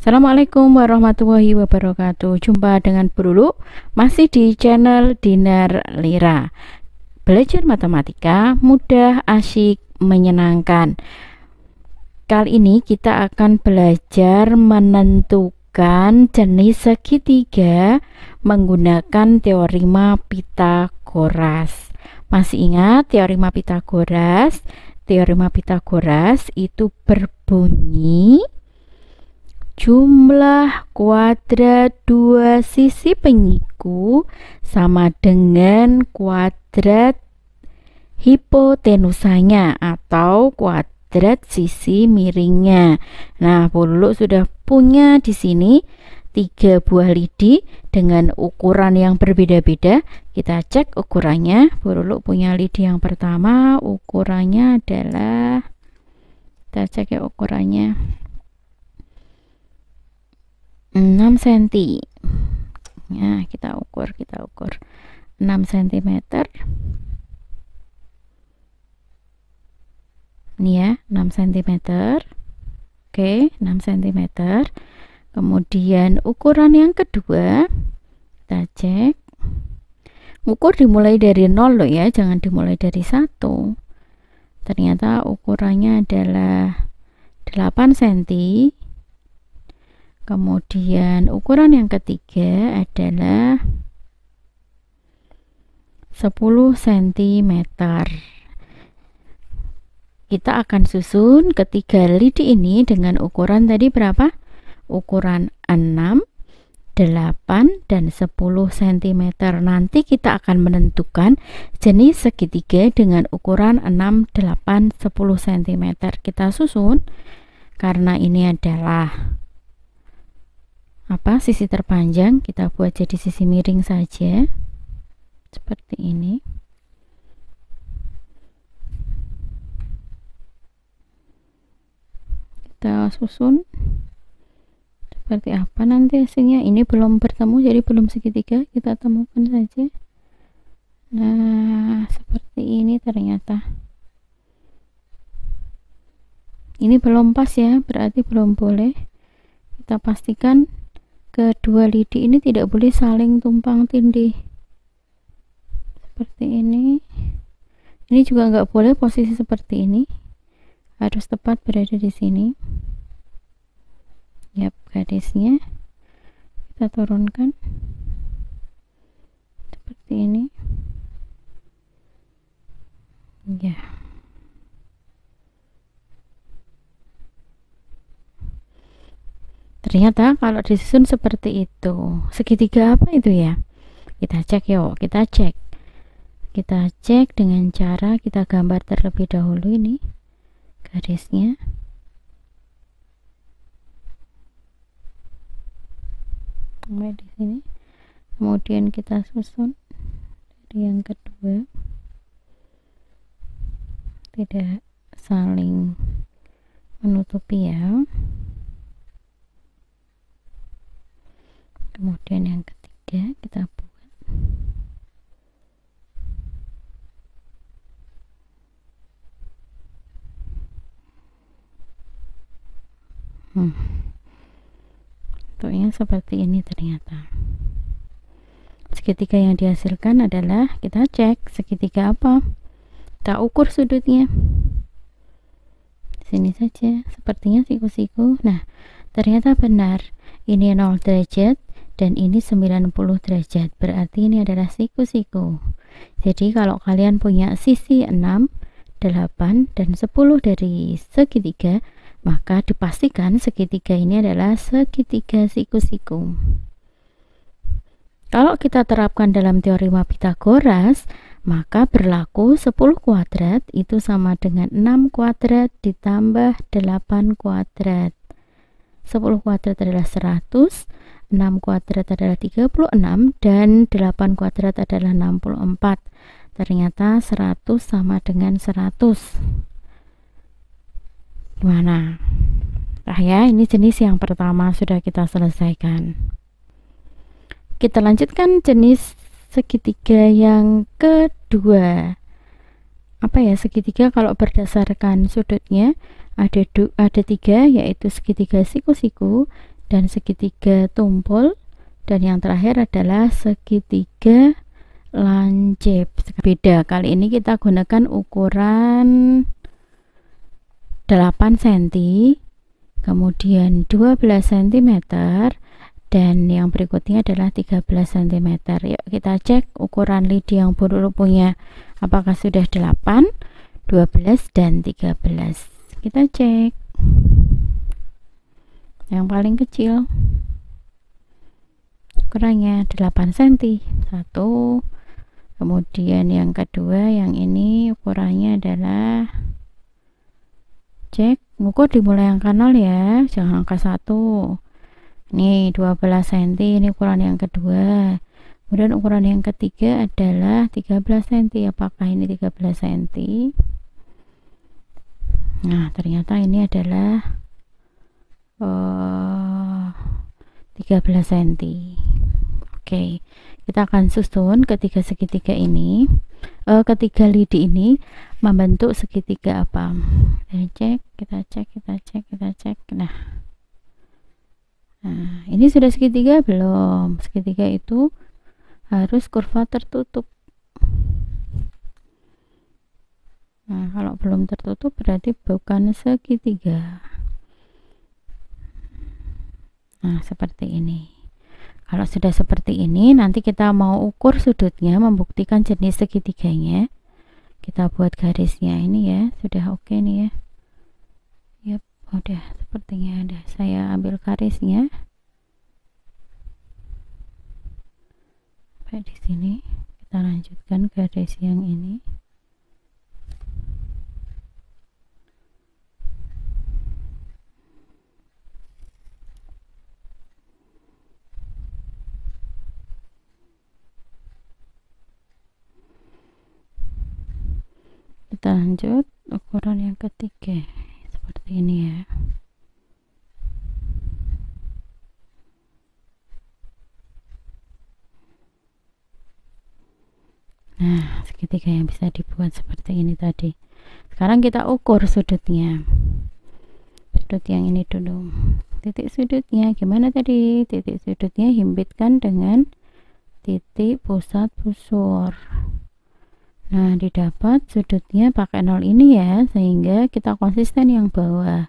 Assalamualaikum warahmatullahi wabarakatuh. Jumpa dengan Bu Lulu, masih di channel Dinar Lira. Belajar matematika mudah, asyik, menyenangkan. Kali ini kita akan belajar menentukan jenis segitiga menggunakan teorema Pitagoras. Masih ingat teorema Pitagoras? Teorema Pitagoras itu berbunyi jumlah kuadrat dua sisi penyiku sama dengan kuadrat hipotenusanya atau kuadrat sisi miringnya. Nah, Bu Lulu sudah punya di sini 3 buah lidi dengan ukuran yang berbeda-beda. Kita cek ukurannya. Bu Lulu punya lidi yang pertama, ukurannya adalah, kita cek ya ukurannya, 6 cm. Nah, kita ukur 6 cm. Ini ya, 6 cm. Oke, 6 cm. Kemudian ukuran yang kedua, kita cek. Ukur dimulai dari 0 loh ya, jangan dimulai dari 1. Ternyata ukurannya adalah 8 cm. Kemudian ukuran yang ketiga adalah 10 cm. Kita akan susun ketiga lidi ini dengan ukuran tadi berapa? Ukuran 6, 8, dan 10 cm. Nanti kita akan menentukan jenis segitiga dengan ukuran 6, 8, 10 cm. Kita susun karena ini adalah sisi terpanjang, kita buat jadi sisi miring saja seperti ini. Kita susun seperti apa nanti hasilnya. Ini belum bertemu, jadi belum segitiga, kita temukan saja. Nah, seperti ini ternyata. Ini belum pas ya, berarti belum boleh. Kita pastikan kedua lidi ini tidak boleh saling tumpang tindih seperti ini. Ini juga nggak boleh posisi seperti ini, harus tepat berada di sini. Yap, garisnya kita turunkan seperti ini ya. Ternyata kalau disusun seperti itu, segitiga apa itu ya? Kita cek yuk, kita cek dengan cara kita gambar terlebih dahulu ini garisnya. Sampai di sini. Kemudian kita susun dari yang kedua. Tidak saling menutupi ya. Kemudian yang ketiga kita buat bentuknya seperti ini. Ternyata segitiga yang dihasilkan adalah, kita cek segitiga apa, kita ukur sudutnya sini saja, sepertinya siku-siku. Nah, ternyata benar, ini 0 derajat dan ini 90 derajat, berarti ini adalah siku-siku. Jadi kalau kalian punya sisi 6, 8, dan 10 dari segitiga, maka dipastikan segitiga ini adalah segitiga siku-siku. Kalau kita terapkan dalam teorema Pitagoras, maka berlaku 10 kuadrat itu sama dengan 6 kuadrat ditambah 8 kuadrat. 10 kuadrat adalah 100, 6 kuadrat adalah 36, dan 8 kuadrat adalah 64. Ternyata 100 sama dengan 100. Gimana? Nah ya, ini jenis yang pertama sudah kita selesaikan. Kita lanjutkan jenis segitiga yang kedua. Apa ya segitiga kalau berdasarkan sudutnya? Ada 3, yaitu segitiga siku-siku dan segitiga tumpul, dan yang terakhir adalah segitiga lancip. Beda, kali ini kita gunakan ukuran 8 cm, kemudian 12 cm, dan yang berikutnya adalah 13 cm. Yuk kita cek ukuran lidi yang dulu punya, apakah sudah 8, 12, dan 13. Kita cek yang paling kecil ukurannya 8 cm, satu. Kemudian yang kedua, yang ini ukurannya adalah, cek, ngukur dimulai yang kanal ya, jangan angka 1. Ini 12 cm, ini ukuran yang kedua. Kemudian ukuran yang ketiga adalah 13 cm. Apakah ini 13 cm? Nah, ternyata ini adalah 13 cm. Oke, kita akan susun ketiga segitiga ini, ketiga lidi ini membentuk segitiga apa? Kita cek. Nah, ini sudah segitiga belum? Segitiga itu harus kurva tertutup. Nah, kalau belum tertutup berarti bukan segitiga. Nah, seperti ini. Kalau sudah seperti ini, nanti kita mau ukur sudutnya, membuktikan jenis segitiganya. Kita buat garisnya ini ya, sudah oke nih ya. Yap, udah sepertinya ada. Saya ambil garisnya. Sampai di sini, kita lanjutkan garis yang ini. Kita lanjut ukuran yang ketiga seperti ini ya. Nah, segitiga yang bisa dibuat seperti ini tadi. Sekarang kita ukur sudutnya. Sudut yang ini dulu. Titik sudutnya gimana tadi? Titik sudutnya himpitkan dengan titik pusat busur. Nah, didapat sudutnya pakai 0 ini ya, sehingga kita konsisten yang bawah.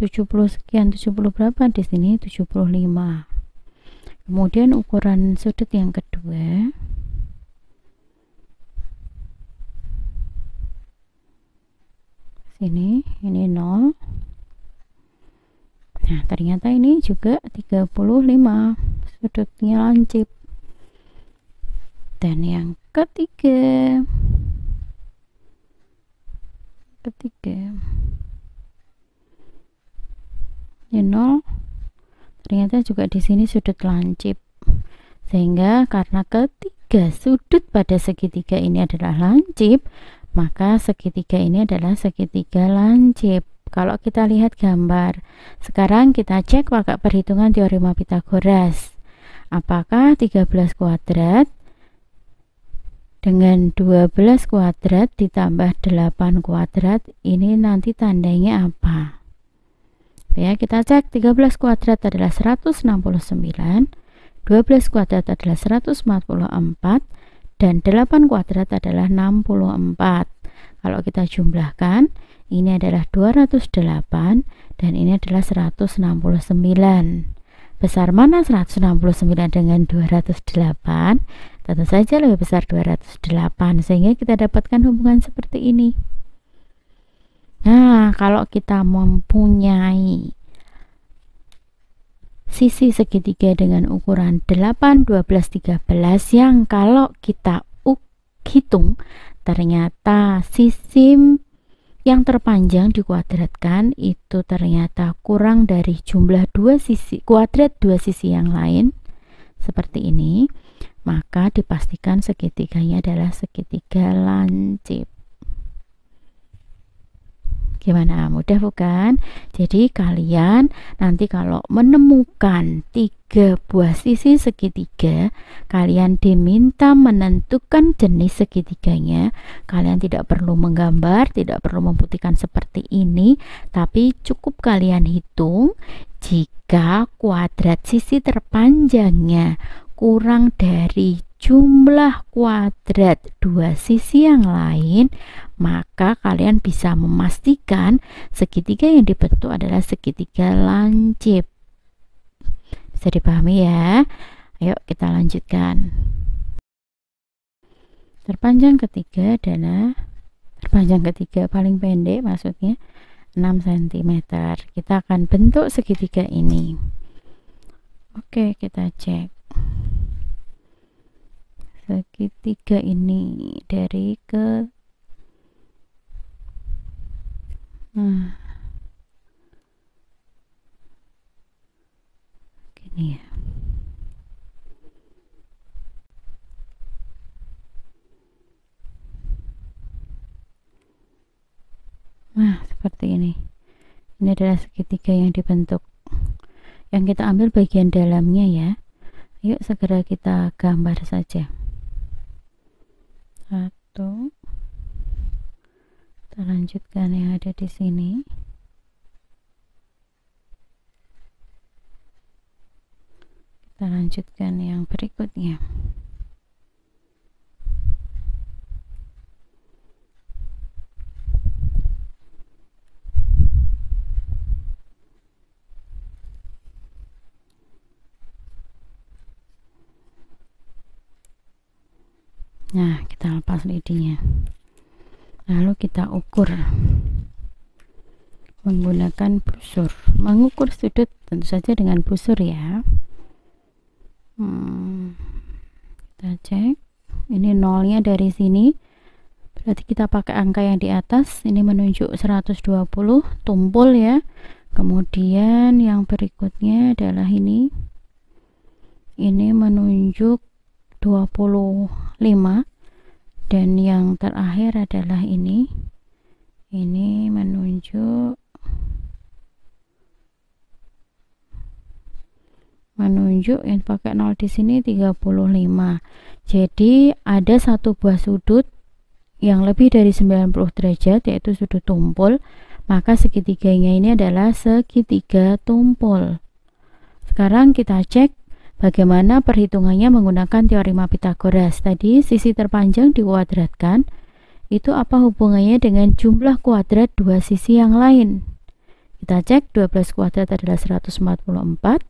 70 sekian, 70 berapa? Di sini 75. Kemudian ukuran sudut yang kedua. Sini, ini 0. Nah, ternyata ini juga 35. Sudutnya lancip. Dan yang ketiga ini 0, ternyata juga di sini sudut lancip, sehingga karena ketiga sudut pada segitiga ini adalah lancip, maka segitiga ini adalah segitiga lancip. Kalau kita lihat gambar, sekarang kita cek pakai perhitungan teorema Pythagoras. Apakah 13 kuadrat dengan 12 kuadrat ditambah 8 kuadrat ini nanti tandanya apa? Ya, kita cek. 13 kuadrat adalah 169, 12 kuadrat adalah 144, dan 8 kuadrat adalah 64. Kalau kita jumlahkan, ini adalah 208 dan ini adalah 169. Besar mana 169 dengan 208? Tentu saja lebih besar 208, sehingga kita dapatkan hubungan seperti ini. Nah, kalau kita mempunyai sisi segitiga dengan ukuran 8, 12, 13 yang kalau kita hitung ternyata sisi yang terpanjang dikuadratkan itu ternyata kurang dari jumlah kuadrat dua sisi yang lain seperti ini, maka dipastikan segitiganya adalah segitiga lancip. Gimana, mudah bukan? Jadi kalian nanti kalau menemukan 3 buah sisi segitiga, kalian diminta menentukan jenis segitiganya. Kalian tidak perlu menggambar, tidak perlu membuktikan seperti ini, tapi cukup kalian hitung Jika kuadrat sisi terpanjangnya kurang dari jumlah kuadrat dua sisi yang lain, maka kalian bisa memastikan segitiga yang dibentuk adalah segitiga lancip. Bisa dipahami ya? Ayo kita lanjutkan. Terpanjang ketiga paling pendek, maksudnya 6 cm. Kita akan bentuk segitiga ini. Oke, kita cek. Segitiga ini dari ke gini ya. Nah, seperti ini. Ini adalah segitiga yang dibentuk. Yang kita ambil bagian dalamnya ya. Yuk segera kita gambar saja. Satu. Kita lanjutkan yang ada di sini. Kita lanjutkan yang berikutnya. Nah, kita lepas lidinya. Lalu kita ukur menggunakan busur. Mengukur sudut tentu saja dengan busur ya. Kita cek. Ini nolnya dari sini. Berarti kita pakai angka yang di atas. Ini menunjuk 120 tumpul ya. Kemudian yang berikutnya adalah ini. Ini menunjuk 25, dan yang terakhir adalah ini menunjuk yang pakai 0 di sini 35. Jadi ada satu buah sudut yang lebih dari 90 derajat, yaitu sudut tumpul, maka segitiganya ini adalah segitiga tumpul. Sekarang kita cek bagaimana perhitungannya menggunakan teorema Pythagoras. Tadi sisi terpanjang dikuadratkan, itu apa hubungannya dengan jumlah kuadrat dua sisi yang lain? Kita cek, 12 kuadrat adalah 144,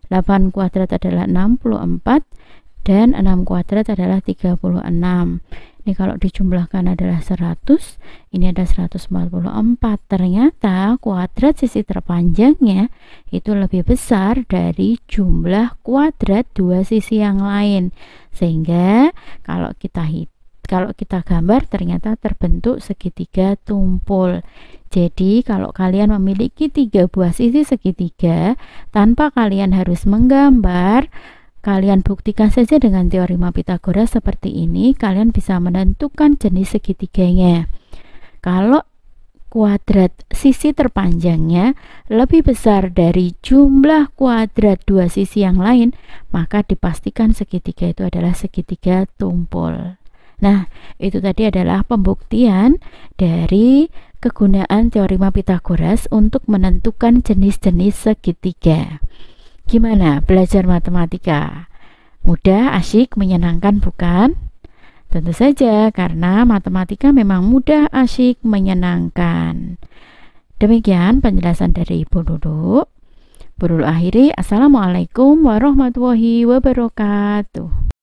8 kuadrat adalah 64, dan 6 kuadrat adalah 36. Ini kalau dijumlahkan adalah 100, ini ada 144. Ternyata kuadrat sisi terpanjangnya itu lebih besar dari jumlah kuadrat dua sisi yang lain. Sehingga kalau kita gambar ternyata terbentuk segitiga tumpul. Jadi kalau kalian memiliki 3 buah sisi segitiga, tanpa kalian harus menggambar, kalian buktikan saja dengan teorema Pythagoras seperti ini, kalian bisa menentukan jenis segitiganya. Kalau kuadrat sisi terpanjangnya lebih besar dari jumlah kuadrat dua sisi yang lain, maka dipastikan segitiga itu adalah segitiga tumpul. Nah, itu tadi adalah pembuktian dari kegunaan teorema Pythagoras untuk menentukan jenis-jenis segitiga. Gimana belajar matematika? Mudah, asyik, menyenangkan bukan? Tentu saja, karena matematika memang mudah, asyik, menyenangkan. Demikian penjelasan dari Ibu Lulu. Bu Lulu akhiri, Assalamualaikum warahmatullahi wabarakatuh.